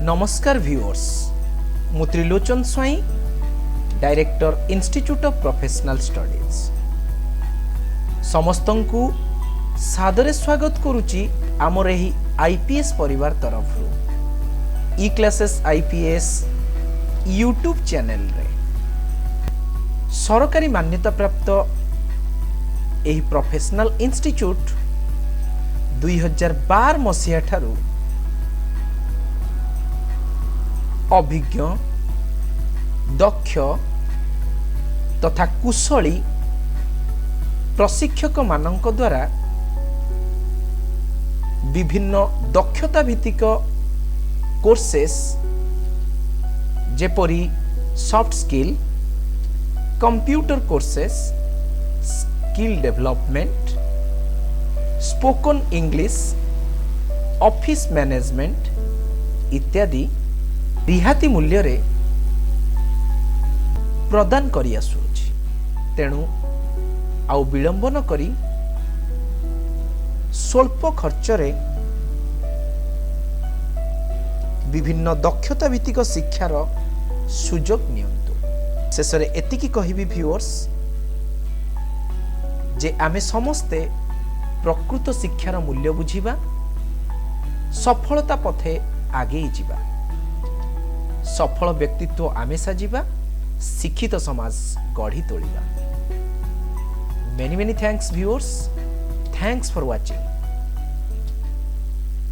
नमस्कार व्यूअर्स मु Trilochan Swain director institute of professional studies समस्तंकु सादरे स्वागत करुची आमर एही IPS परिवार तरफ ई क्लासेस IPS यूट्यूब चैनल रे सरकारी मान्यता प्राप्त एही प्रोफेशनल इंस्टीट्यूट 2012 मसीहा ठारू अभिज्ञ दक्ष तथा कुशली प्रशिक्षक मानक द्वारा विभिन्न दक्षता भित्तिक कोर्सेस जेपरी soft skill computer courses skill development spoken English office management इत्यादि रिहाती मूल्य रे प्रदान करि आसुछि। तेणु आउ विलंब न करी स्वल्प खर्च रे विभिन्न दक्षता भित्तिक शिक्षार सुजोग नियंतु। शेषरे एतिकी कहिबी व्यूअर्स जे आमे समस्ते प्रकृत शिक्षार मूल्य बुझिबा सफलता पथे आगे जिबा सफल व्यक्तित्व आमे साजिबा शिक्षित समाज गढ़ी तोलिबा। Many thanks viewers, thanks for watching.